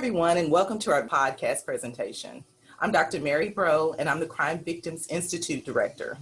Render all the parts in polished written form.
everyone, and welcome to our podcast presentation. I'm Dr. Mary Bro, and I'm the Crime Victims Institute Director.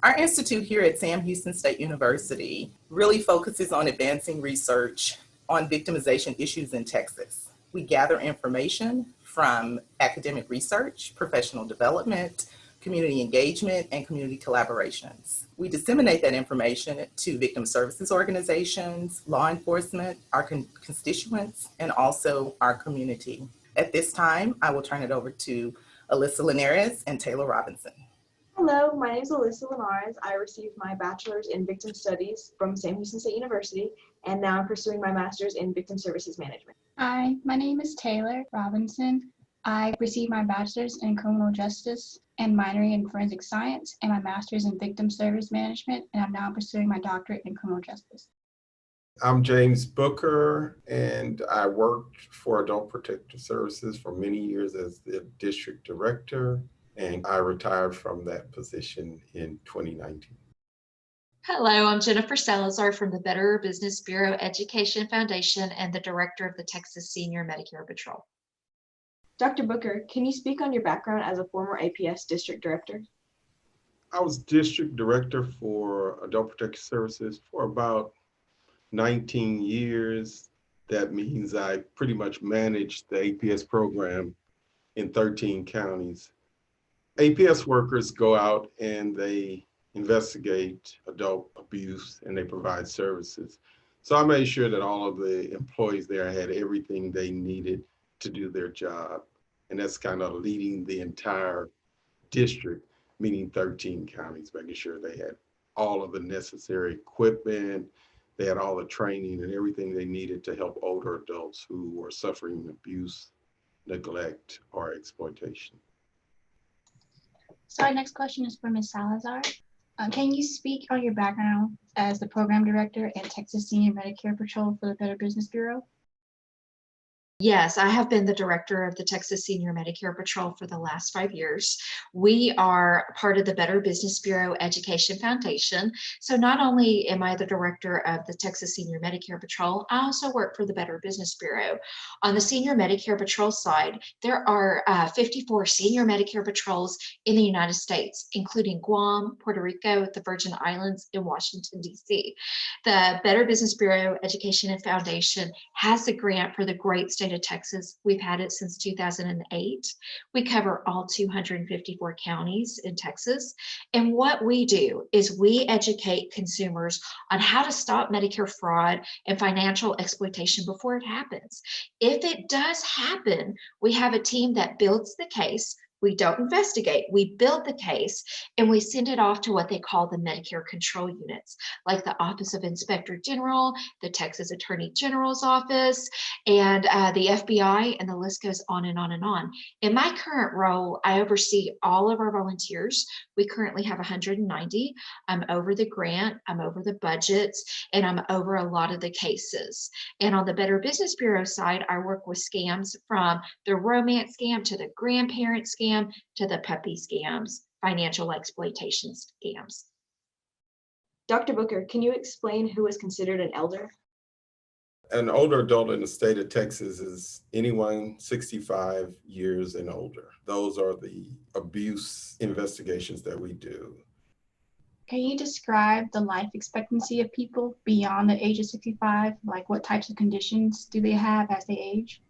Our institute here at Sam Houston State University really focuses on advancing research on victimization issues in Texas. We gather information from academic research, professional development, community engagement, and community collaborations. We disseminate that information to victim services organizations, law enforcement, our constituents, and also our community. At this time, I will turn it over to Alyssa Linares and Taylor Robinson. Hello, my name is Alyssa Linares. I received my bachelor's in victim studies from Sam Houston State University, and now I'm pursuing my master's in victim services management. Hi, my name is Taylor Robinson. I received my bachelor's in criminal justice and minoring in forensic science and my master's in victim service management, and I'm now pursuing my doctorate in criminal justice. I'm James Booker, and I worked for Adult Protective Services for many years as the district director, and I retired from that position in 2019. Hello, I'm Jennifer Salazar from the Better Business Bureau Education Foundation and the director of the Texas Senior Medicare Patrol. Dr. Booker, can you speak on your background as a former APS district director? I was district director for Adult Protective Services for about 19 years. That means I pretty much managed the APS program in 13 counties. APS workers go out and they investigate adult abuse and they provide services. So I made sure that all of the employees there had everything they needed to do their job. And that's kind of leading the entire district, meaning 13 counties, making sure they had all of the necessary equipment, they had all the training and everything they needed to help older adults who were suffering abuse, neglect, or exploitation. So our next question is for Ms. Salazar. Can you speak on your background as the program director at Texas Senior Medicare Patrol for the Better Business Bureau? Yes, I have been the director of the Texas Senior Medicare Patrol for the last 5 years. We are part of the Better Business Bureau Education Foundation. So not only am I the director of the Texas Senior Medicare Patrol, I also work for the Better Business Bureau. On the Senior Medicare Patrol side, there are 54 Senior Medicare Patrols in the United States, including Guam, Puerto Rico, the Virgin Islands, and Washington, D.C. The Better Business Bureau Education and Foundation has a grant for the great state of Texas. We've had it since 2008. We cover all 254 counties in Texas. And what we do is we educate consumers on how to stop Medicare fraud and financial exploitation before it happens. If it does happen, we have a team that builds the case. We don't investigate, we build the case, and we send it off to what they call the Medicare control units, like the Office of Inspector General, the Texas Attorney General's office, and the FBI, and the list goes on and on and on. In my current role, I oversee all of our volunteers. We currently have 190. I'm over the grant, I'm over the budgets, and I'm over a lot of the cases. And on the Better Business Bureau side, I work with scams from the romance scam to the grandparent scam to the puppy scams, financial exploitation scams. Dr. Booker, can you explain who is considered an elder? An older adult in the state of Texas is anyone 65 years and older. Those are the abuse investigations that we do. Can you describe the life expectancy of people beyond the age of 65? Like what types of conditions do they have as they age?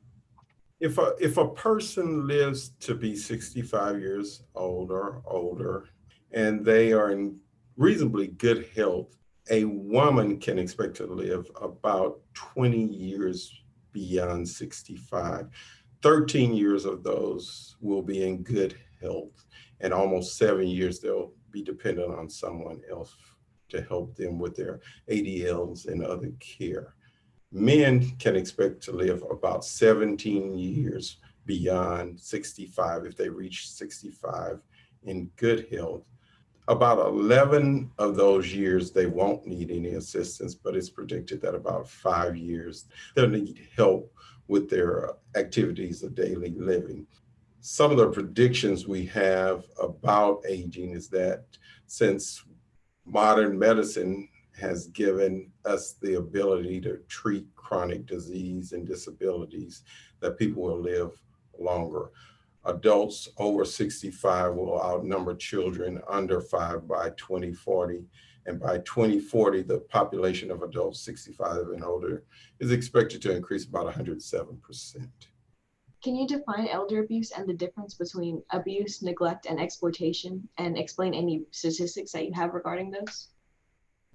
If a person lives to be 65 years old or older, and they are in reasonably good health, a woman can expect to live about 20 years beyond 65. 13 years of those will be in good health, and almost 7 years they'll be dependent on someone else to help them with their ADLs and other care. Men can expect to live about 17 years beyond 65 if they reach 65 in good health. About 11 of those years, they won't need any assistance, but it's predicted that about 5 years, they'll need help with their activities of daily living. Some of the predictions we have about aging is that since modern medicine has given us the ability to treat chronic disease and disabilities that people will live longer. Adults over 65 will outnumber children under 5 by 2040. And by 2040, the population of adults 65 and older is expected to increase about 107%. Can you define elder abuse and the difference between abuse, neglect, and exploitation, and explain any statistics that you have regarding those?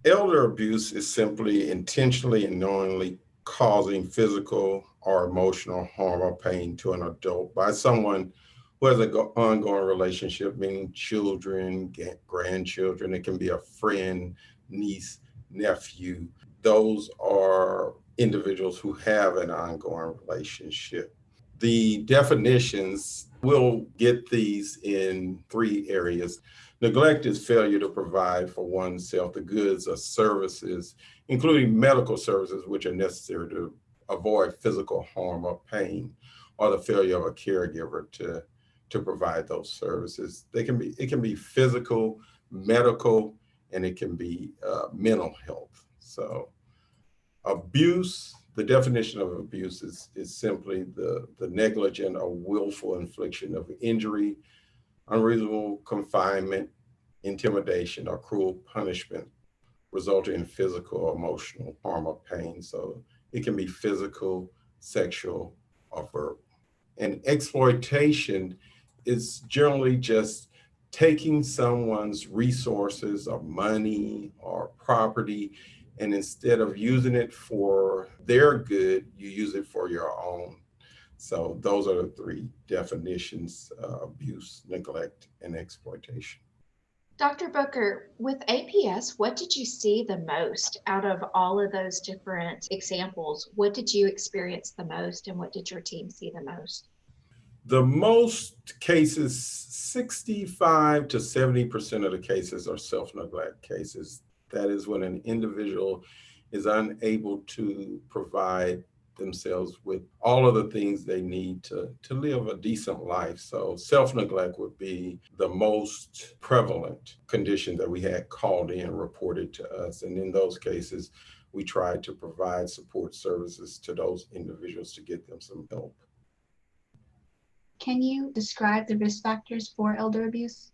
Elder abuse is simply intentionally and knowingly causing physical or emotional harm or pain to an adult by someone who has an ongoing relationship, meaning children, grandchildren. It can be a friend, niece, nephew. Those are individuals who have an ongoing relationship. The definitions, we'll get these in 3 areas. Neglect is failure to provide for oneself the goods or services, including medical services, which are necessary to avoid physical harm or pain, or the failure of a caregiver to provide those services. It can be physical, medical, and it can be mental health. So abuse, the definition of abuse is simply the negligent or willful infliction of injury, unreasonable confinement, intimidation, or cruel punishment resulting in physical or emotional harm or pain. So it can be physical, sexual, or verbal. And exploitation is generally just taking someone's resources or money or property, and instead of using it for their good, you use it for your own. So those are the 3 definitions: abuse, neglect, and exploitation. Dr. Booker, with APS, what did you see the most out of all of those different examples? What did you experience the most, and what did your team see the most? The most cases, 65 to 70% of the cases are self-neglect cases. That is when an individual is unable to provide themselves with all of the things they need to live a decent life. So self-neglect would be the most prevalent condition that we had called in, reported to us. And in those cases, we tried to provide support services to those individuals to get them some help. Can you describe the risk factors for elder abuse?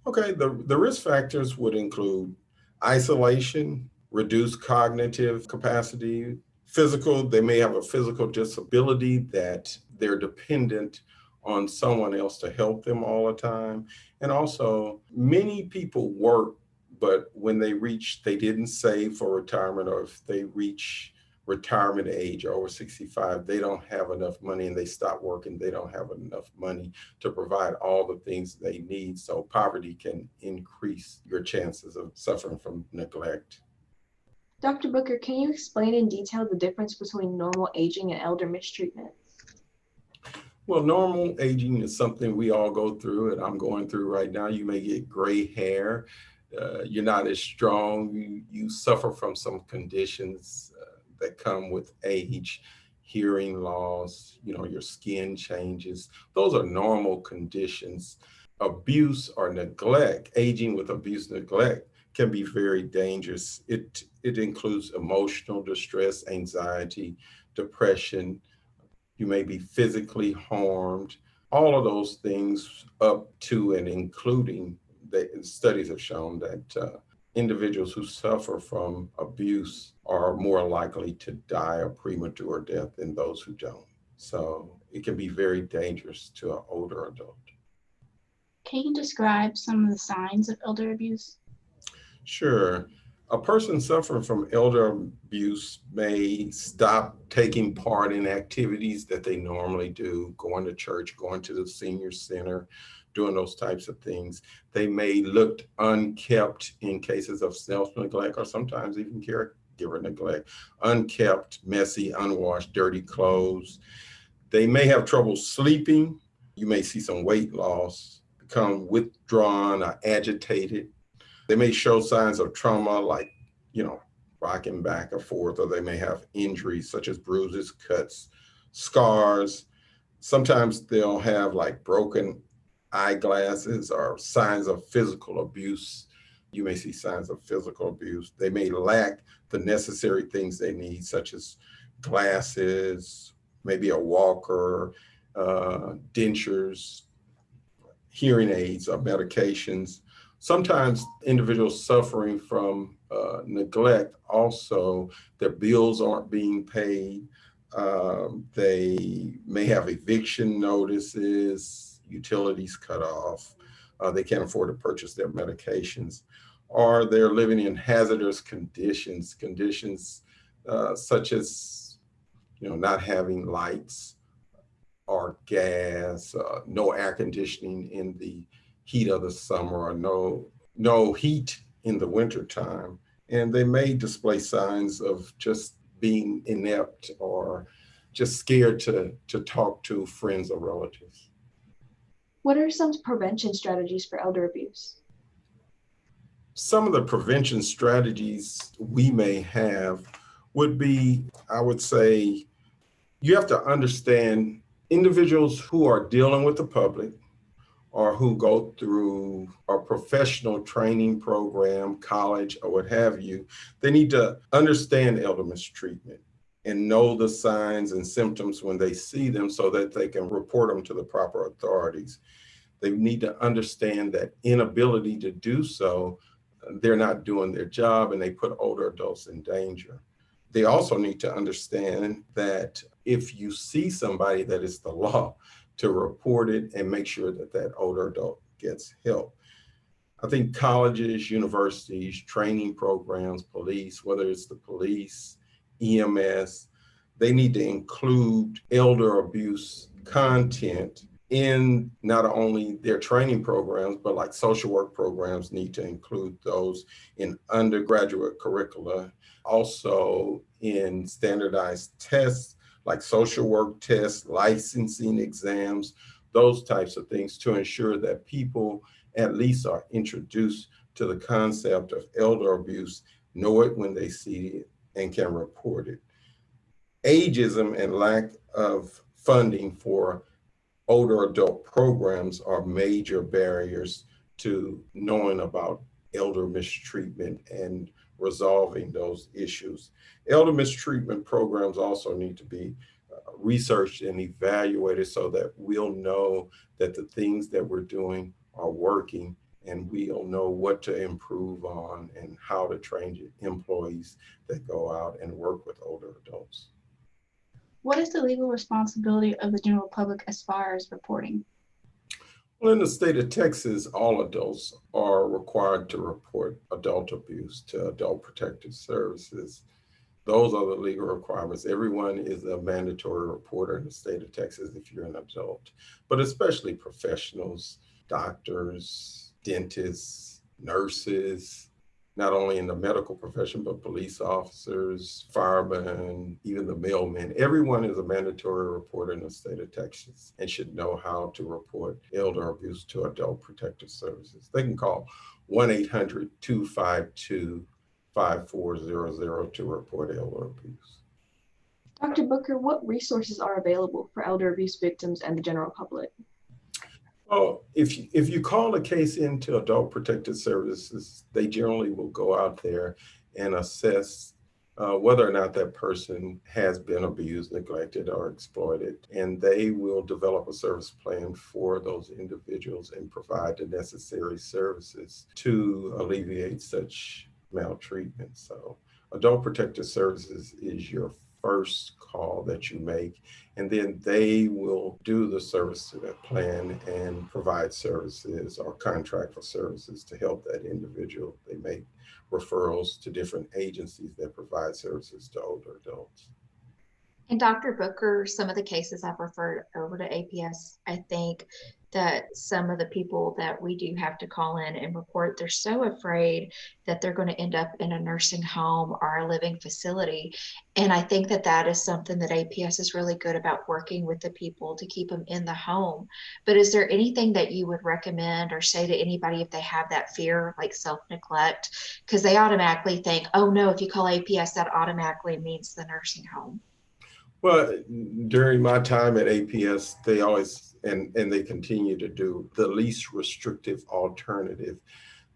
Okay, the risk factors would include isolation, reduced cognitive capacity, physical, they may have a physical disability that they're dependent on someone else to help them all the time. And also, many people work, but when they didn't save for retirement, or if they reach retirement age over 65, they don't have enough money and they stop working, they don't have enough money to provide all the things they need. So poverty can increase your chances of suffering from neglect. Dr. Booker, can you explain in detail the difference between normal aging and elder mistreatment? Well, normal aging is something we all go through, and I'm going through right now. You may get gray hair, you're not as strong, you suffer from some conditions that come with age, hearing loss, your skin changes. Those are normal conditions. Abuse or neglect, aging with abuse, neglect, can be very dangerous. It includes emotional distress, anxiety, depression. You may be physically harmed. All of those things up to and including, studies have shown that individuals who suffer from abuse are more likely to die a premature death than those who don't. So it can be very dangerous to an older adult. Can you describe some of the signs of elder abuse? Sure. A person suffering from elder abuse may stop taking part in activities that they normally do, going to church, going to the senior center, doing those types of things. They may look unkept in cases of self-neglect, or sometimes even caregiver neglect, unkept, messy, unwashed, dirty clothes. They may have trouble sleeping. You may see some weight loss, become withdrawn or agitated. They may show signs of trauma, like, rocking back and forth, or they may have injuries such as bruises, cuts, scars. Sometimes they'll have like broken eyeglasses or signs of physical abuse You may see signs of physical abuse. They may lack the necessary things they need, such as glasses, maybe a walker, dentures, hearing aids, or medications. Sometimes individuals suffering from neglect also, their bills aren't being paid. They may have eviction notices, utilities cut off. They can't afford to purchase their medications, or they're living in hazardous conditions, such as not having lights or gas, no air conditioning in the heat of the summer, or no heat in the wintertime. And they may display signs of just being inept or just scared to talk to friends or relatives. What are some prevention strategies for elder abuse? Some of the prevention strategies we may have would be, I would say, you have to understand individuals who are dealing with the public or who go through a professional training program, college, or what have you. They need to understand elder mistreatment and know the signs and symptoms when they see them so that they can report them to the proper authorities. They need to understand that inability to do so, they're not doing their job and they put older adults in danger. They also need to understand that if you see somebody, that is the law to report it and make sure that that older adult gets help. I think colleges, universities, training programs, police, whether it's the police, EMS, they need to include elder abuse content in not only their training programs, but like social work programs need to include those in undergraduate curricula, also in standardized tests like social work tests, licensing exams, those types of things to ensure that people at least are introduced to the concept of elder abuse, know it when they see it, and can report it. Ageism and lack of funding for older adult programs are major barriers to knowing about elder mistreatment and resolving those issues. Elder mistreatment programs also need to be researched and evaluated so that we'll know that the things that we're doing are working, and we'll know what to improve on and how to train employees that go out and work with older adults. What is the legal responsibility of the general public as far as reporting? Well, in the state of Texas, all adults are required to report adult abuse to Adult Protective Services. Those are the legal requirements. Everyone is a mandatory reporter in the state of Texas if you're an adult, but especially professionals, doctors, dentists, nurses, not only in the medical profession, but police officers, firemen, even the mailmen. Everyone is a mandatory reporter in the state of Texas and should know how to report elder abuse to Adult Protective Services. They can call 1-800-252-5400 to report elder abuse. Dr. Booker, what resources are available for elder abuse victims and the general public? Well, if you call a case into Adult Protective Services, they generally will go out there and assess whether or not that person has been abused, neglected, or exploited. And they will develop a service plan for those individuals and provide the necessary services to alleviate such maltreatment. So Adult Protective Services is your first call that you make, and then they will do the service to that plan and provide services or contract for services to help that individual. They make referrals to different agencies that provide services to older adults. And Dr. Booker, some of the cases I've referred over to APS, I think that some of the people that we do have to call in and report, they're so afraid that they're going to end up in a nursing home or a living facility. And I think that that is something that APS is really good about, working with the people to keep them in the home. But is there anything that you would recommend or say to anybody if they have that fear, like self-neglect? Because they automatically think, oh no, if you call APS, that automatically means the nursing home. Well, during my time at APS, they always, and they continue to do, the least restrictive alternative.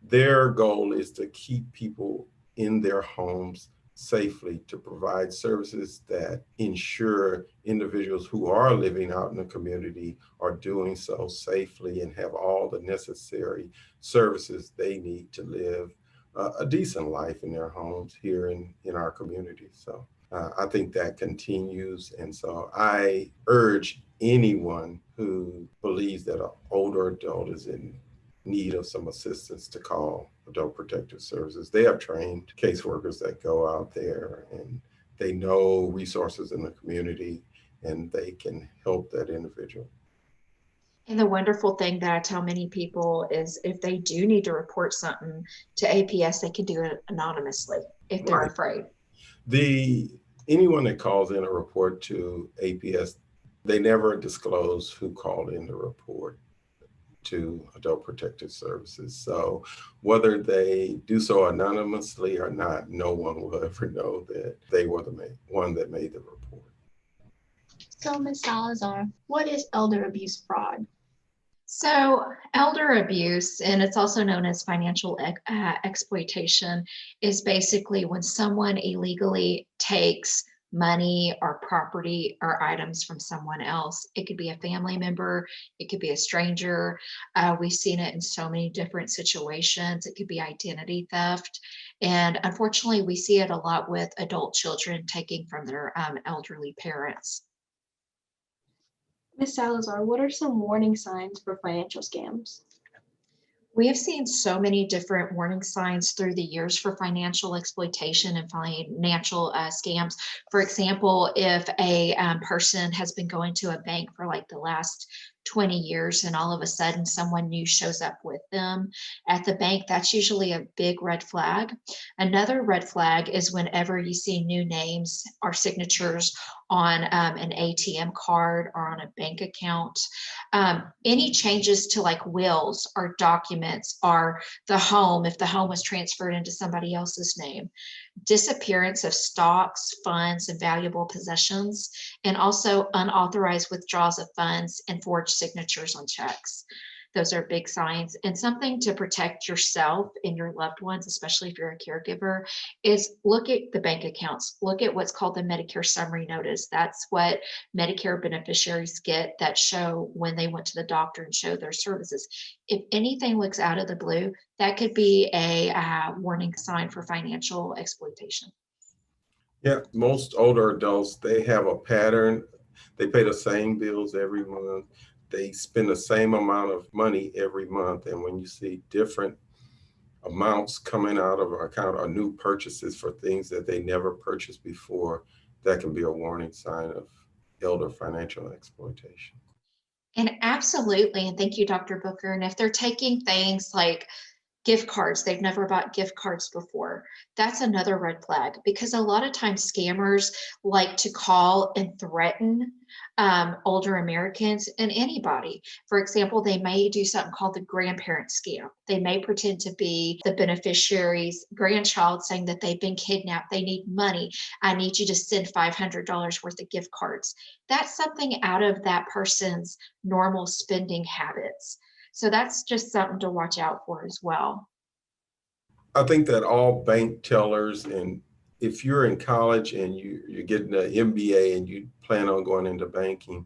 Their goal is to keep people in their homes safely, to provide services that ensure individuals who are living out in the community are doing so safely and have all the necessary services they need to live a decent life in their homes here in our community. So I think that continues. And so I urge anyone who believes that an older adult is in need of some assistance to call Adult Protective Services. They have trained caseworkers that go out there and they know resources in the community and they can help that individual. And the wonderful thing that I tell many people is if they do need to report something to APS, they can do it anonymously if they're Right. afraid. Anyone that calls in a report to APS, they never disclose who called in the report to Adult Protective Services. So whether they do so anonymously or not, no one will ever know that they were the one that made the report. So, Ms. Salazar, what is elder abuse fraud? So elder abuse, and it's also known as financial exploitation, is basically when someone illegally takes money or property or items from someone else. It could be a family member, it could be a stranger. We've seen it in so many different situations. It could be identity theft. And unfortunately, we see it a lot with adult children taking from their elderly parents. Ms. Salazar, what are some warning signs for financial scams? We have seen so many different warning signs through the years for financial exploitation and financial scams. For example, if a person has been going to a bank for like the last 20 years and all of a sudden someone new shows up with them at the bank, that's usually a big red flag. Another red flag is whenever you see new names or signatures on an ATM card or on a bank account. Any changes to like wills or documents or the home, if the home was transferred into somebody else's name, disappearance of stocks, funds, and valuable possessions, and also unauthorized withdrawals of funds and forged signatures on checks. Those are big signs. And something to protect yourself and your loved ones, especially if you're a caregiver, is look at the bank accounts. Look at what's called the Medicare summary notice. That's what Medicare beneficiaries get that show when they went to the doctor and show their services. If anything looks out of the blue, that could be a warning sign for financial exploitation. Yeah, most older adults, they have a pattern. They pay the same bills every month. They spend the same amount of money every month. And when you see different amounts coming out of our account or new purchases for things that they never purchased before, that can be a warning sign of elder financial exploitation. And absolutely, and thank you, Dr. Booker. And if they're taking things like gift cards, they've never bought gift cards before, that's another red flag, because a lot of times scammers like to call and threaten older Americans and anybody. For example, they may do something called the grandparent scam. They may pretend to be the beneficiary's grandchild, saying that they've been kidnapped, they need money, I need you to send $500 worth of gift cards. That's something out of that person's normal spending habits. So that's just something to watch out for as well. I think that all bank tellers, and if you're in college and you're getting an MBA and you plan on going into banking,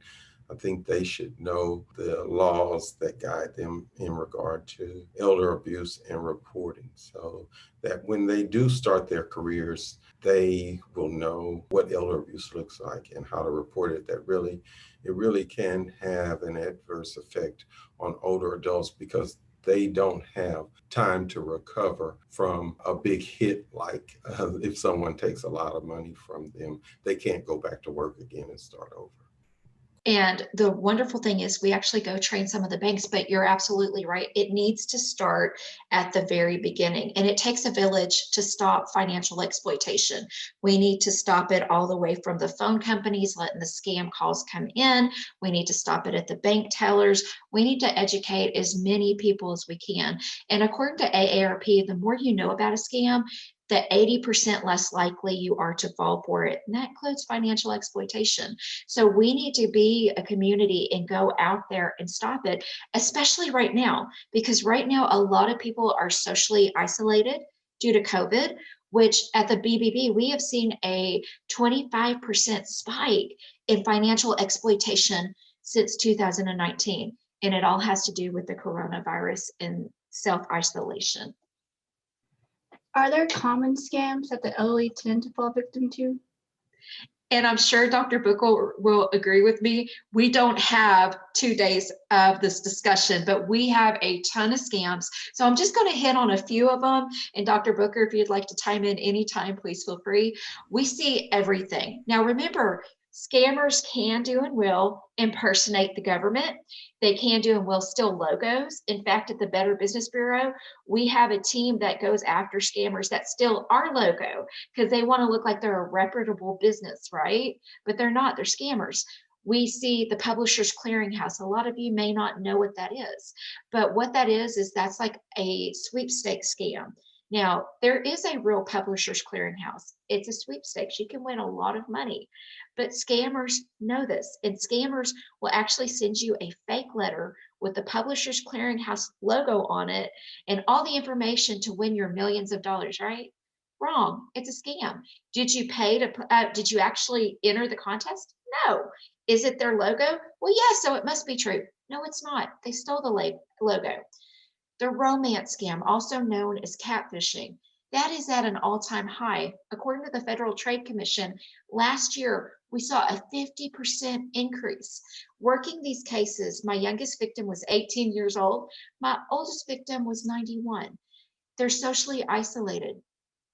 I think they should know the laws that guide them in regard to elder abuse and reporting, so that when they do start their careers, they will know what elder abuse looks like and how to report it. It really can have an adverse effect on older adults because they don't have time to recover from a big hit. Like if someone takes a lot of money from them, they can't go back to work again and start over. And the wonderful thing is we actually go train some of the banks, but you're absolutely right. It needs to start at the very beginning. And it takes a village to stop financial exploitation. We need to stop it all the way from the phone companies letting the scam calls come in. We need to stop it at the bank tellers. We need to educate as many people as we can. And according to AARP, the more you know about a scam, the 80% less likely you are to fall for it. And that includes financial exploitation. So we need to be a community and go out there and stop it, especially right now, because right now a lot of people are socially isolated due to COVID, which at the BBB, we have seen a 25% spike in financial exploitation since 2019. And it all has to do with the coronavirus and self-isolation. Are there common scams that the elderly tend to fall victim to? And I'm sure Dr. Buchel will agree with me. We don't have 2 days of this discussion, but we have a ton of scams. So I'm just going to hit on a few of them. And Dr. Booker, if you'd like to chime in anytime, please feel free. We see everything. Now, remember, scammers can do and will impersonate the government. They can do and will steal logos. In fact, at the Better Business Bureau, we have a team that goes after scammers that steal our logo because they want to look like they're a reputable business, right? But they're not, they're scammers. We see the Publishers Clearinghouse. A lot of you may not know what that is, but what that is that's like a sweepstakes scam. Now, there is a real Publishers Clearinghouse. It's a sweepstakes. You can win a lot of money, but scammers know this, and scammers will actually send you a fake letter with the Publishers Clearinghouse logo on it and all the information to win your millions of dollars, right? Wrong. It's a scam. Did you pay to, did you actually enter the contest? No. Is it their logo? Well, yes, so it must be true. No, it's not. They stole the logo. The romance scam, also known as catfishing, that is at an all-time high. According to the Federal Trade Commission, last year, we saw a 50% increase. Working these cases, my youngest victim was 18 years old. My oldest victim was 91. They're socially isolated.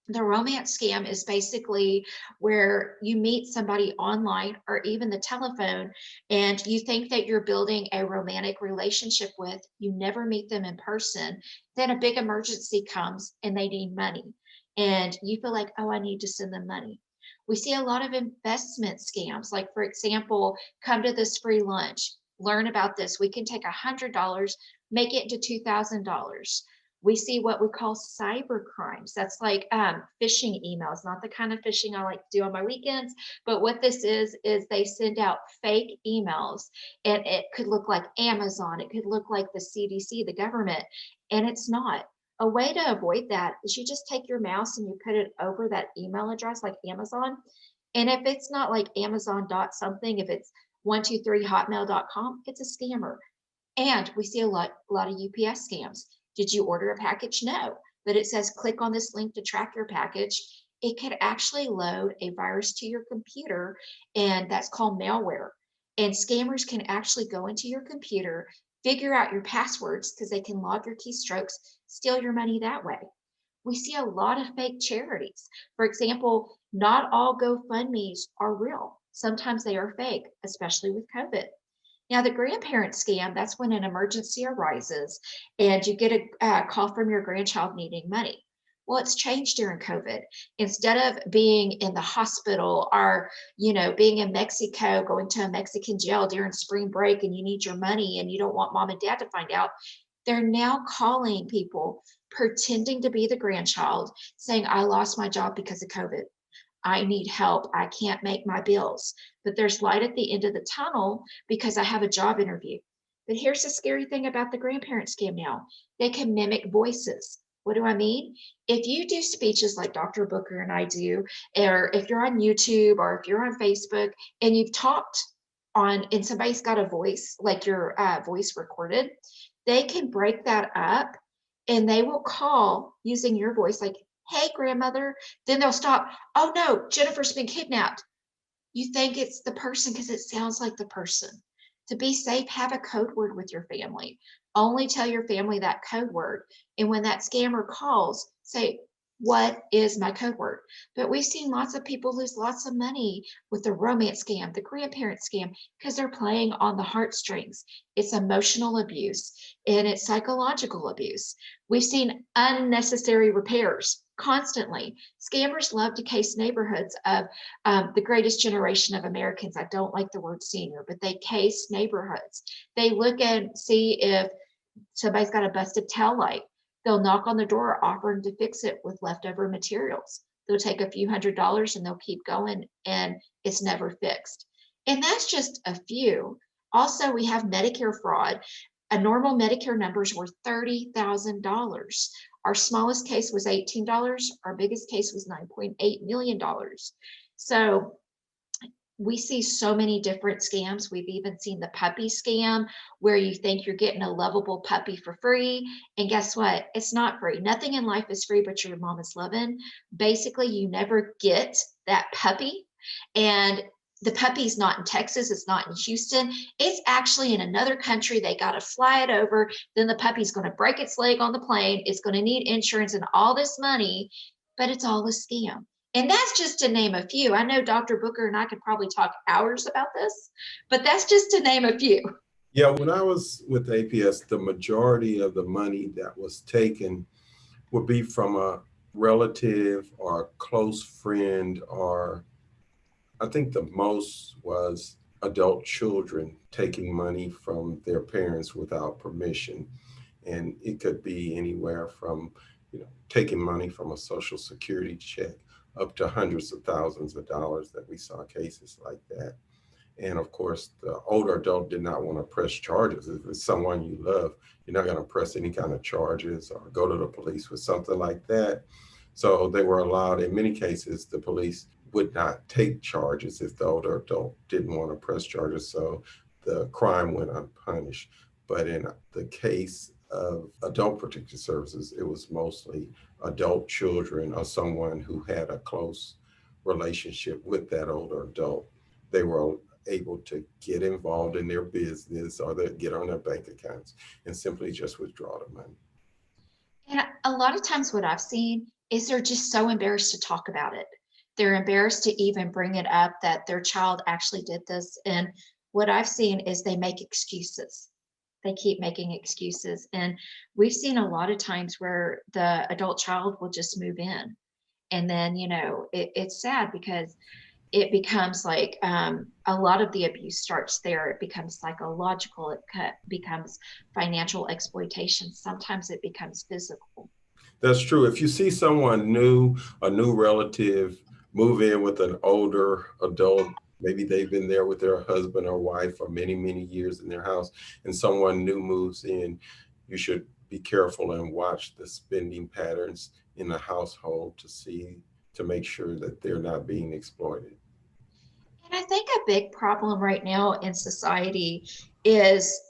The romance scam is basically where you meet somebody online or even the telephone, and you think that you're building a romantic relationship with, you never meet them in person. Then a big emergency comes and they need money. And you feel like, oh, I need to send them money. We see a lot of investment scams, like, for example, come to this free lunch, learn about this. We can take $100, make it into $2,000. We see what we call cyber crimes. That's like phishing emails, not the kind of phishing I like to do on my weekends, but what this is they send out fake emails, and it could look like Amazon, it could look like the CDC, the government, and it's not. A way to avoid that is you just take your mouse and you put it over that email address like Amazon. And if it's not like Amazon dot something, if it's 123hotmail.com, it's a scammer. And we see a lot of UPS scams. Did you order a package? No, but it says click on this link to track your package. It could actually load a virus to your computer, and that's called malware. And scammers can actually go into your computer, figure out your passwords because they can log your keystrokes, steal your money that way. We see a lot of fake charities. For example, not all GoFundMes are real. Sometimes they are fake, especially with COVID. Now, the grandparent scam, that's when an emergency arises and you get a call from your grandchild needing money. Well, it's changed during COVID. Instead of being in the hospital or, being in Mexico, going to a Mexican jail during spring break and you need your money and you don't want mom and dad to find out, they're now calling people, pretending to be the grandchild, saying, I lost my job because of COVID. I need help. I can't make my bills, but there's light at the end of the tunnel because I have a job interview. But here's the scary thing about the grandparent scam now. They can mimic voices. What do I mean? If you do speeches like Dr. Booker and I do, or if you're on YouTube or if you're on Facebook and you've talked and somebody's got a voice, like your voice recorded, they can break that up and they will call using your voice like, hey, grandmother. Then they'll stop. Oh no, Jennifer's been kidnapped. You think it's the person because it sounds like the person. To be safe, have a code word with your family. Only tell your family that code word. And when that scammer calls, say, what is my code word? But we've seen lots of people lose lots of money with the romance scam, the grandparent scam, because they're playing on the heartstrings. It's emotional abuse and it's psychological abuse. We've seen unnecessary repairs constantly. Scammers love to case neighborhoods of the greatest generation of Americans. I don't like the word senior, but they case neighborhoods. They look and see if somebody's got a busted tail light. they'll knock on the door offering to fix it with leftover materials. They'll take a few $100s and they'll keep going, and it's never fixed. And that's just a few. Also, we have Medicare fraud. A normal Medicare numbers were $30,000. Our smallest case was $18. Our biggest case was $9.8 million. So we see so many different scams. We've even seen the puppy scam, where you think you're getting a lovable puppy for free. And guess what? It's not free. Nothing in life is free, but your mom is loving. Basically, you never get that puppy. And the puppy's not in Texas. It's not in Houston. It's actually in another country. They got to fly it over. Then the puppy's going to break its leg on the plane. It's going to need insurance and all this money, but it's all a scam. And that's just to name a few. I know Dr. Booker and I could probably talk hours about this, but that's just to name a few. Yeah, when I was with APS, the majority of the money that was taken would be from a relative or a close friend, or I think the most was adult children taking money from their parents without permission. And it could be anywhere from, taking money from a Social Security check up to hundreds of thousands of dollars that we saw cases like that. And of course, the older adult did not want to press charges. If it's someone you love, you're not going to press any kind of charges or go to the police with something like that. So they were allowed, in many cases, the police would not take charges if the older adult didn't want to press charges. So the crime went unpunished. But in the case of adult protective services, it was mostly adult children or someone who had a close relationship with that older adult. They were able to get involved in their business or get on their bank accounts and simply just withdraw the money. And a lot of times what I've seen is they're just so embarrassed to talk about it. They're embarrassed to even bring it up that their child actually did this. And what I've seen is they make excuses. They keep making excuses. And we've seen a lot of times where the adult child will just move in. And then, it's sad because it becomes like a lot of the abuse starts there. It becomes psychological. It becomes financial exploitation. Sometimes it becomes physical. That's true. If you see someone new, a new relative, move in with an older adult, maybe they've been there with their husband or wife for many, many years in their house, and someone new moves in, you should be careful and watch the spending patterns in the household to make sure that they're not being exploited. And I think a big problem right now in society is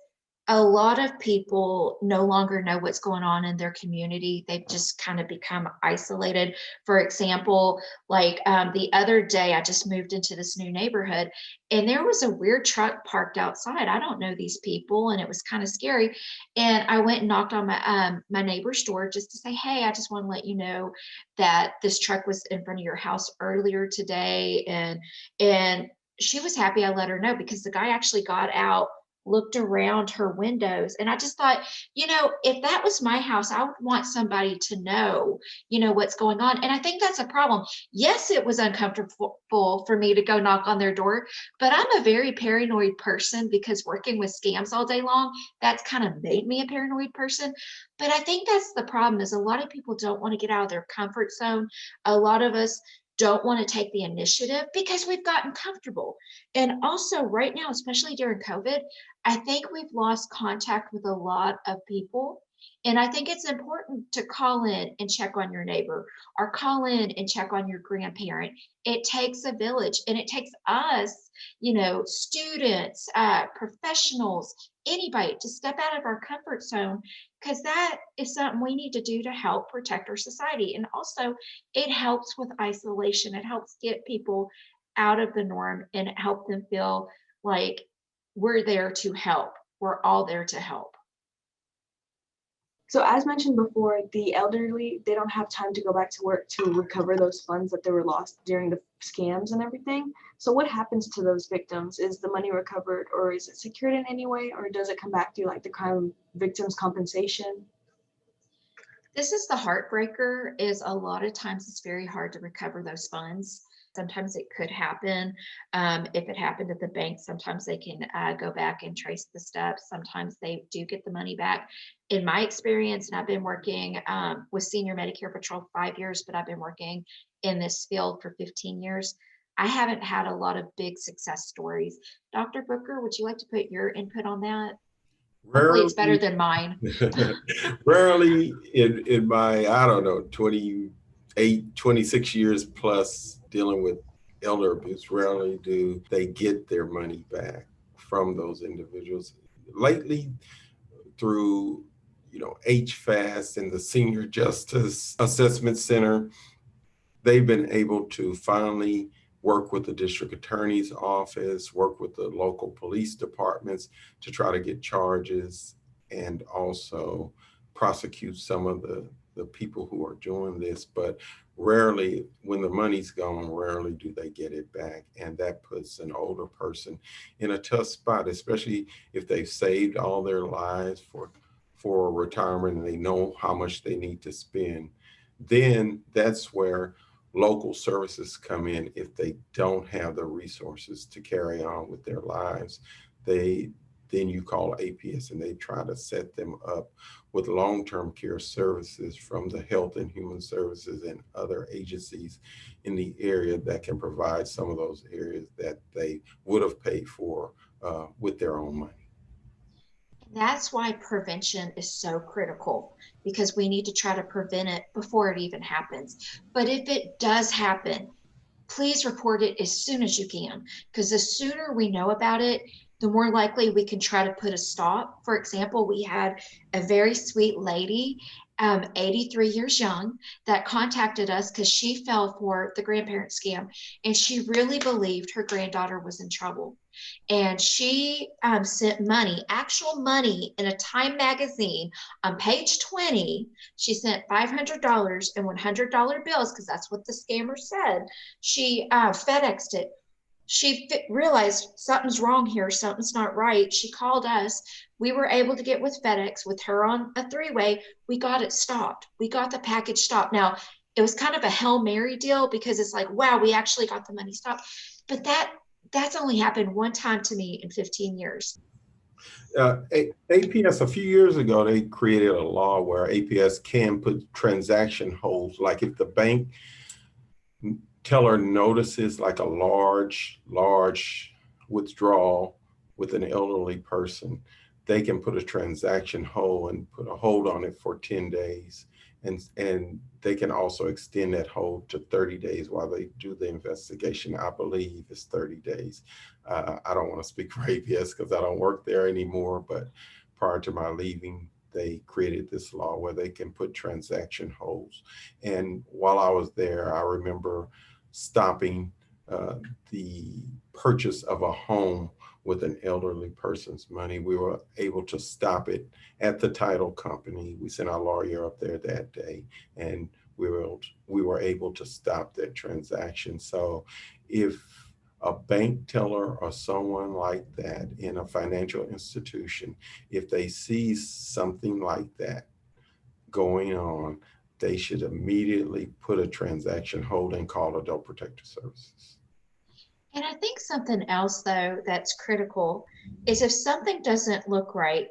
a lot of people no longer know what's going on in their community. They've just kind of become isolated. For example, like the other day, I just moved into this new neighborhood and there was a weird truck parked outside. I don't know these people and it was kind of scary. And I went and knocked on my neighbor's door just to say, hey, I just want to let you know that this truck was in front of your house earlier today. And she was happy I let her know because the guy actually got out, looked around her windows. And I just thought, if that was my house, I would want somebody to know, what's going on. And I think that's a problem. Yes, it was uncomfortable for me to go knock on their door, but I'm a very paranoid person because working with scams all day long, that's kind of made me a paranoid person. But I think that's the problem is a lot of people don't want to get out of their comfort zone. A lot of us don't want to take the initiative because we've gotten comfortable. And also right now, especially during COVID, I think we've lost contact with a lot of people. And I think it's important to call in and check on your neighbor or call in and check on your grandparent. It takes a village and it takes us, students, professionals, anybody to step out of our comfort zone because that is something we need to do to help protect our society. And also it helps with isolation. It helps get people out of the norm and help them feel like we're there to help. We're all there to help. So as mentioned before, the elderly, they don't have time to go back to work to recover those funds that they were lost during the scams and everything. So what happens to those victims? Is the money recovered or is it secured in any way, or does it come back to like the crime victims compensation? This is the heartbreaker is a lot of times it's very hard to recover those funds. Sometimes it could happen. If it happened at the bank, sometimes they can go back and trace the steps. Sometimes they do get the money back. In my experience, and I've been working with Senior Medicare Patrol 5 years, but I've been working in this field for 15 years. I haven't had a lot of big success stories. Dr. Booker, would you like to put your input on that? Hopefully it's better than mine. Rarely in my, I don't know, 26 years plus dealing with elder abuse, rarely do they get their money back from those individuals. Lately, through HFAS and the Senior Justice Assessment Center, they've been able to finally work with the district attorney's office, work with the local police departments to try to get charges and also prosecute some of the people who are doing this. But rarely, when the money's gone, rarely do they get it back. And that puts an older person in a tough spot, especially if they've saved all their lives for retirement and they know how much they need to spend. Then that's where local services come in. If they don't have the resources to carry on with their lives, then you call APS and they try to set them up with long-term care services from the Health and Human Services and other agencies in the area that can provide some of those areas that they would have paid for with their own money. That's why prevention is so critical, because we need to try to prevent it before it even happens. But if it does happen, please report it as soon as you can, because the sooner we know about it, the more likely we can try to put a stop. For example, we had a very sweet lady, 83 years young, that contacted us because she fell for the grandparent scam, and she really believed her granddaughter was in trouble. And she sent money, actual money, in a Time magazine on page 20. She sent $500 in $100 bills, because that's what the scammer said. She FedExed it. She realized something's wrong here, something's not right. She called us. We were able to get with FedEx, with her on a three-way. We got it stopped. We got the package stopped. Now, it was kind of a Hail Mary deal, because it's like, wow, we actually got the money stopped. But that's only happened one time to me in 15 years. APS, a few years ago, they created a law where APS can put transaction holds. Like if the bank teller notices like a large withdrawal with an elderly person, they can put a transaction hold and put a hold on it for 10 days. And they can also extend that hold to 30 days while they do the investigation. I believe it's 30 days. I don't want to speak for APS because I don't work there anymore, but prior to my leaving, they created this law where they can put transaction holds. And while I was there, I remember stopping the purchase of a home with an elderly person's money. We were able to stop it at the title company. We sent our lawyer up there that day, and we were able to stop that transaction. So if a bank teller or someone like that in a financial institution, if they see something like that going on, they should immediately put a transaction hold and call Adult Protective Services. And I think something else, though, that's critical is if something doesn't look right,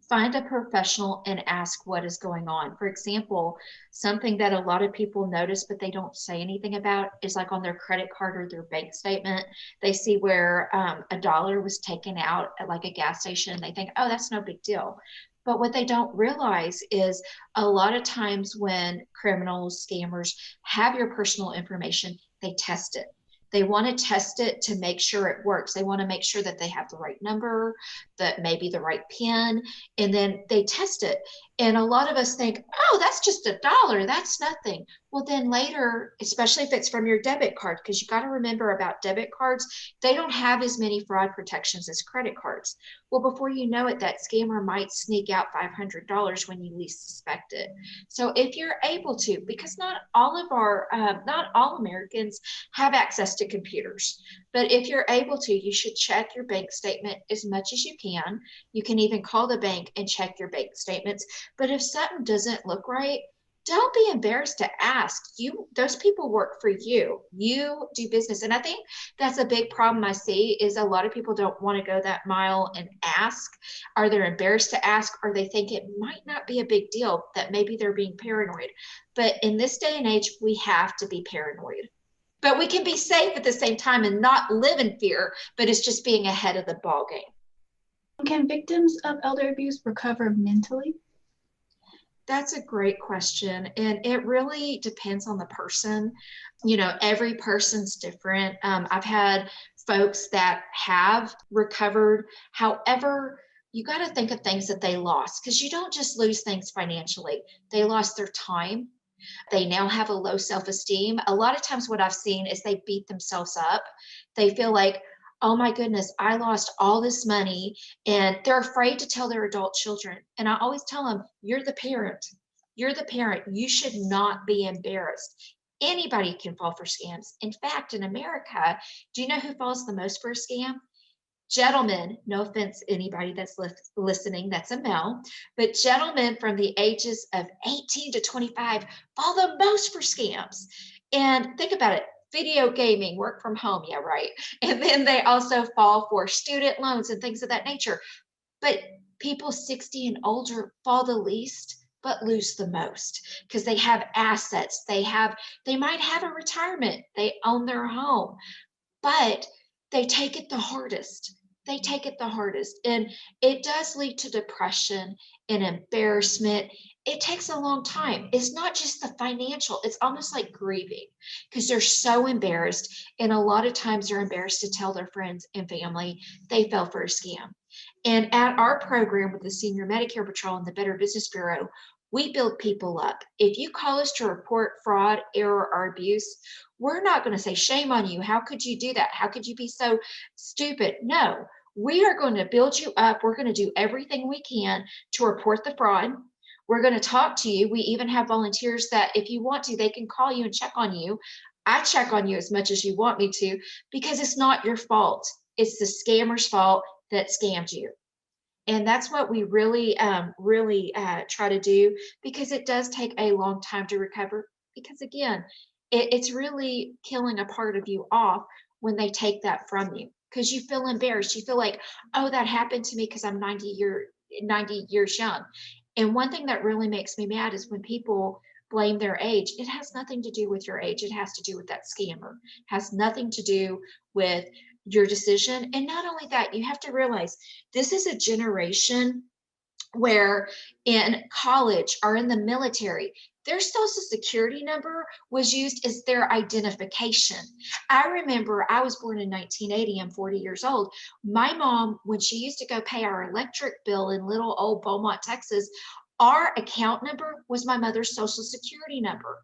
find a professional and ask what is going on. For example, something that a lot of people notice but they don't say anything about is like on their credit card or their bank statement, they see where $1 was taken out at like a gas station. They think, oh, that's no big deal. But what they don't realize is a lot of times when criminals, scammers have your personal information, they test it. They want to test it to make sure it works. They want to make sure that they have the right number, that maybe the right PIN, and then they test it. And a lot of us think, oh, that's just $1. That's nothing. Well, then later, especially if it's from your debit card, because you got to remember about debit cards, they don't have as many fraud protections as credit cards. Well, before you know it, that scammer might sneak out $500 when you least suspect it. So if you're able to, because not all Americans have access to computers, but if you're able to, you should check your bank statement as much as you can. You can even call the bank and check your bank statements. But if something doesn't look right, don't be embarrassed to ask. Those people work for you. You do business. And I think that's a big problem I see is a lot of people don't want to go that mile and ask. Are they embarrassed to ask, or they think it might not be a big deal, that maybe they're being paranoid. But in this day and age, we have to be paranoid. But we can be safe at the same time and not live in fear, but it's just being ahead of the ball game. Can victims of elder abuse recover mentally? That's a great question. And it really depends on the person. Every person's different. I've had folks that have recovered. However, you got to think of things that they lost, because you don't just lose things financially. They lost their time. They now have a low self-esteem. A lot of times what I've seen is they beat themselves up. They feel like, oh my goodness, I lost all this money, and they're afraid to tell their adult children. And I always tell them, you're the parent. You're the parent. You should not be embarrassed. Anybody can fall for scams. In fact, in America, do you know who falls the most for a scam? Gentlemen, no offense, anybody that's listening, that's a male, but gentlemen from the ages of 18 to 25 fall the most for scams. And think about it. Video gaming, work from home, yeah, right. And then they also fall for student loans and things of that nature. But people 60 and older fall the least, but lose the most, because they have assets. They might have a retirement. They own their home, but they take it the hardest. They take it the hardest. And it does lead to depression and embarrassment. It takes a long time. It's not just the financial, it's almost like grieving, because they're so embarrassed. And a lot of times they're embarrassed to tell their friends and family they fell for a scam. And at our program with the Senior Medicare Patrol and the Better Business Bureau, we build people up. If you call us to report fraud, error, or abuse, we're not going to say, shame on you. How could you do that? How could you be so stupid? No, we are going to build you up. We're going to do everything we can to report the fraud. We're going to talk to you. We even have volunteers that if you want to, they can call you and check on you. I check on you as much as you want me to, because it's not your fault. It's the scammer's fault that scammed you. And that's what we really try to do, because it does take a long time to recover. Because again, it's really killing a part of you off when they take that from you, because you feel embarrassed. You feel like, oh, that happened to me because I'm 90 years young. And one thing that really makes me mad is when people blame their age. It has nothing to do with your age. It has to do with that scammer. It has nothing to do with your decision. And not only that, you have to realize this is a generation where in college or in the military, their social security number was used as their identification. I remember I was born in 1980. I'm 40 years old. My mom, when she used to go pay our electric bill in little old Beaumont, Texas, our account number was my mother's social security number.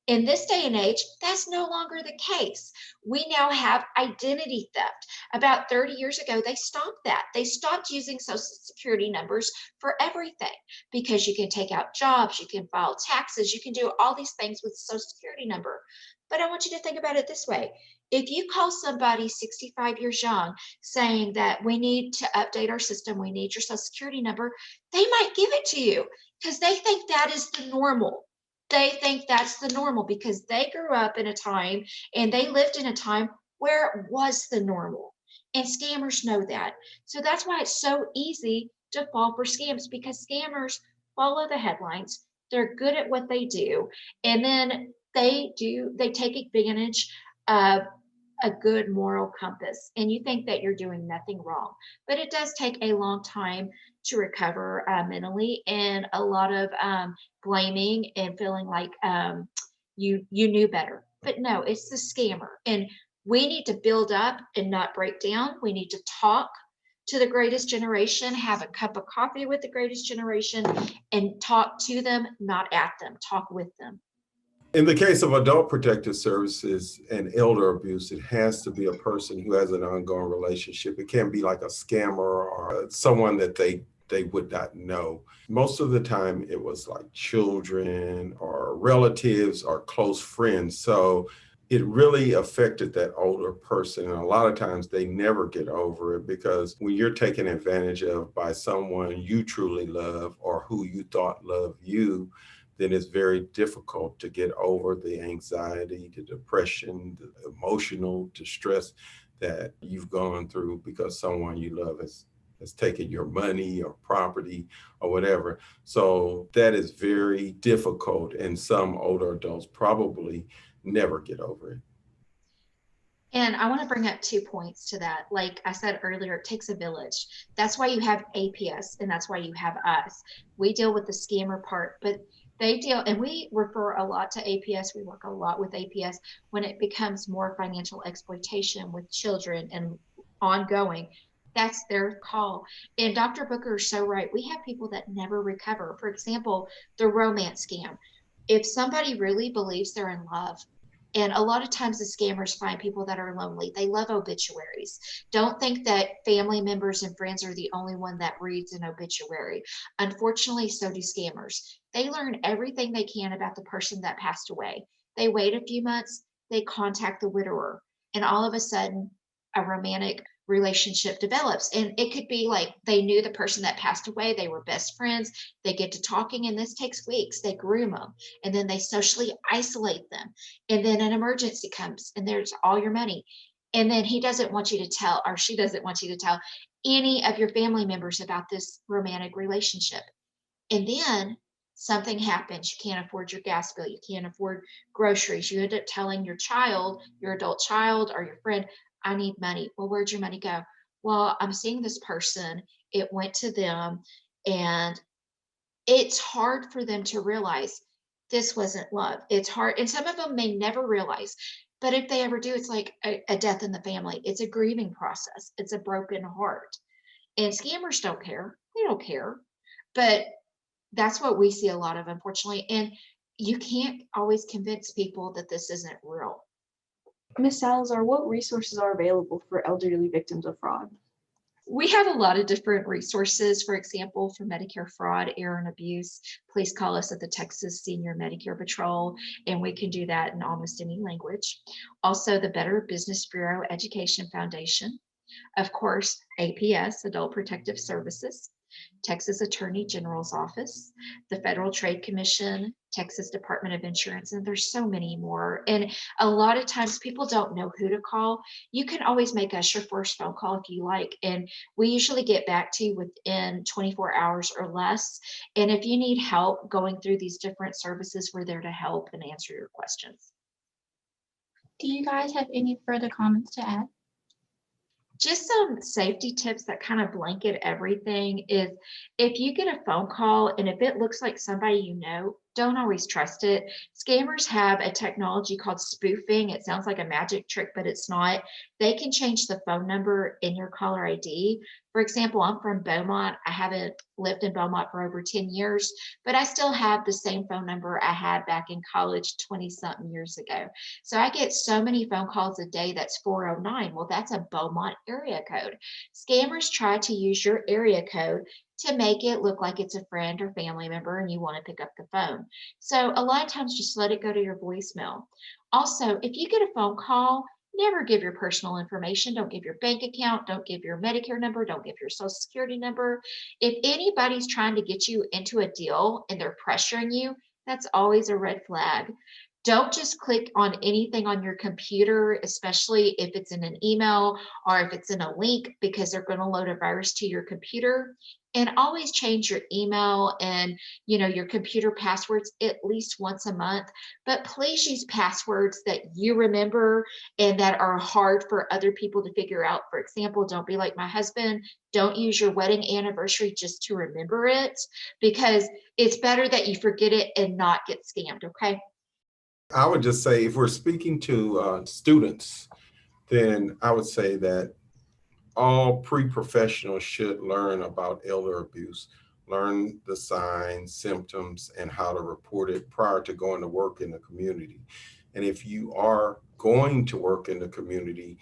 In this day and age, that's no longer the case. We now have identity theft. About 30 years ago, they stopped that. They stopped using social security numbers for everything, because you can take out jobs, you can file taxes, you can do all these things with social security number. But I want you to think about it this way. If you call somebody 65 years young saying that we need to update our system, we need your social security number, they might give it to you because they think that is the normal. They think that's the normal because they grew up in a time and they lived in a time where it was the normal. And scammers know that. So that's why it's so easy to fall for scams, because scammers follow the headlines. They're good at what they do. And then they take advantage of a good moral compass, and you think that you're doing nothing wrong. But it does take a long time to recover mentally, and a lot of blaming and feeling like you knew better. But no, it's the scammer. And we need to build up and not break down. We need to talk to the greatest generation, have a cup of coffee with the greatest generation, and talk to them, not at them, talk with them. In the case of adult protective services and elder abuse, it has to be a person who has an ongoing relationship. It can't be like a scammer or someone that they would not know. Most of the time it was like children or relatives or close friends. So it really affected that older person. And a lot of times they never get over it, because when you're taken advantage of by someone you truly love or who you thought loved you, then it's very difficult to get over the anxiety, the depression, the emotional distress that you've gone through because someone you love has taken your money or property or whatever. So that is very difficult, and some older adults probably never get over it. And I want to bring up 2 points to that. Like I said earlier, it takes a village. That's why you have APS and that's why you have us. We deal with the scammer part, but they deal, and we refer a lot to APS. We work a lot with APS when it becomes more financial exploitation with children and ongoing. That's their call. And Dr. Booker is so right. We have people that never recover. For example, the romance scam. If somebody really believes they're in love, and a lot of times the scammers find people that are lonely. They love obituaries. Don't think that family members and friends are the only one that reads an obituary. Unfortunately, so do scammers. They learn everything they can about the person that passed away. They wait a few months, they contact the widower, and all of a sudden, a romantic relationship develops. And it could be like they knew the person that passed away, they were best friends, they get to talking, and this takes weeks. They groom them, and then they socially isolate them. And then an emergency comes, and there's all your money. And then he doesn't want you to tell, or she doesn't want you to tell any of your family members about this romantic relationship. And then something happens. You can't afford your gas bill. You can't afford groceries. You end up telling your child, your adult child, or your friend, I need money. Well, where'd your money go? Well, I'm seeing this person. It went to them. And it's hard for them to realize this wasn't love. It's hard. And some of them may never realize. But if they ever do, it's like a death in the family. It's a grieving process. It's a broken heart. And scammers don't care. They don't care. But that's what we see a lot of, unfortunately. And you can't always convince people that this isn't real. Ms. Salazar, what resources are available for elderly victims of fraud? We have a lot of different resources. For example, for Medicare fraud, error, and abuse, please call us at the Texas Senior Medicare Patrol, and we can do that in almost any language. Also, the Better Business Bureau Education Foundation. Of course, APS, Adult Protective Services, Texas Attorney General's Office, the Federal Trade Commission, Texas Department of Insurance, and there's so many more. And a lot of times people don't know who to call. You can always make us your first phone call if you like, and we usually get back to you within 24 hours or less. And if you need help going through these different services, we're there to help and answer your questions. Do you guys have any further comments to add? Just some safety tips that kind of blanket everything is if you get a phone call and if it looks like somebody you know, don't always trust it. Scammers have a technology called spoofing. It sounds like a magic trick, but it's not. They can change the phone number in your caller ID. For example, I'm from Beaumont. I haven't lived in Beaumont for over 10 years, but I still have the same phone number I had back in college 20-something years ago. So I get so many phone calls a day that's 409. Well, that's a Beaumont area code. Scammers try to use your area code to make it look like it's a friend or family member and you want to pick up the phone. So a lot of times just let it go to your voicemail. Also, if you get a phone call, never give your personal information. Don't give your bank account. Don't give your Medicare number. Don't give your Social Security number. If anybody's trying to get you into a deal and they're pressuring you, that's always a red flag. Don't just click on anything on your computer, especially if it's in an email or if it's in a link, because they're going to load a virus to your computer. And always change your email and your computer passwords at least once a month. But please use passwords that you remember and that are hard for other people to figure out. For example, don't be like my husband. Don't use your wedding anniversary just to remember it, because it's better that you forget it and not get scammed, okay? I would just say, if we're speaking to students, then I would say that all pre-professionals should learn about elder abuse, learn the signs, symptoms, and how to report it prior to going to work in the community. And if you are going to work in the community,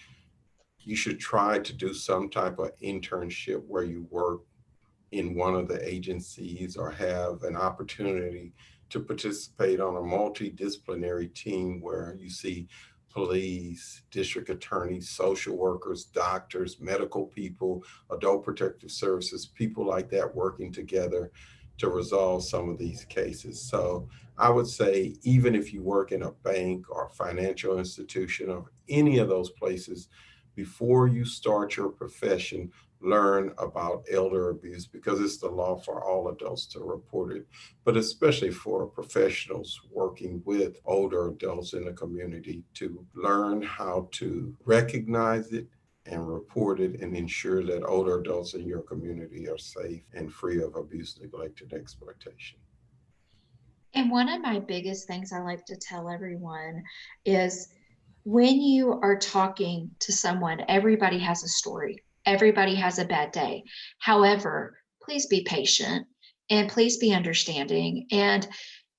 you should try to do some type of internship where you work in one of the agencies or have an opportunity to participate on a multidisciplinary team where you see police, district attorneys, social workers, doctors, medical people, adult protective services, people like that working together to resolve some of these cases. So I would say, even if you work in a bank or financial institution or any of those places, before you start your profession, learn about elder abuse, because it's the law for all adults to report it, but especially for professionals working with older adults in the community, to learn how to recognize it and report it and ensure that older adults in your community are safe and free of abuse, neglect, and exploitation. And one of my biggest things I like to tell everyone is, when you are talking to someone, everybody has a story. Everybody has a bad day. However, please be patient and please be understanding. And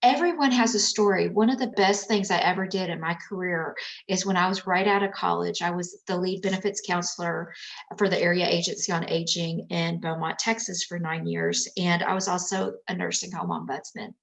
everyone has a story. One of the best things I ever did in my career is when I was right out of college. I was the lead benefits counselor for the Area Agency on Aging in Beaumont, Texas for 9 years. And I was also a nursing home ombudsman.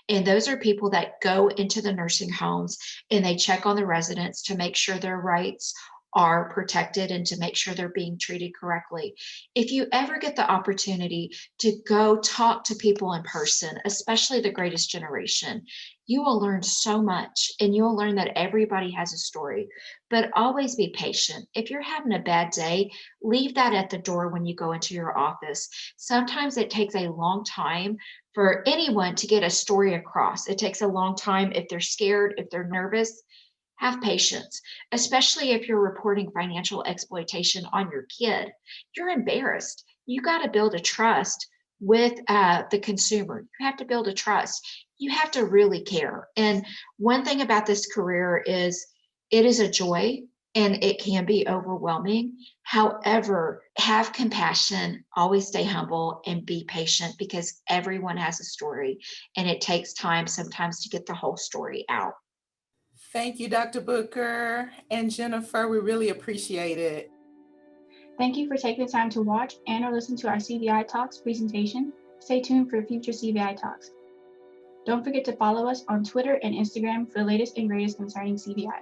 And those are people that go into the nursing homes and they check on the residents to make sure their rights are protected and to make sure they're being treated correctly. If you ever get the opportunity to go talk to people in person, especially the greatest generation, you will learn so much, and you'll learn that everybody has a story. But always be patient. If you're having a bad day, leave that at the door when you go into your office. Sometimes it takes a long time for anyone to get a story across. It takes a long time if they're scared, if they're nervous. Have patience, especially if you're reporting financial exploitation on your kid. You're embarrassed. You got to build a trust with the consumer. You have to build a trust. You have to really care. And one thing about this career is, it is a joy and it can be overwhelming. However, have compassion, always stay humble, and be patient, because everyone has a story and it takes time sometimes to get the whole story out. Thank you, Dr. Booker and Jennifer. We really appreciate it. Thank you for taking the time to watch and or listen to our CVI Talks presentation. Stay tuned for future CVI Talks. Don't forget to follow us on Twitter and Instagram for the latest and greatest concerning CVI.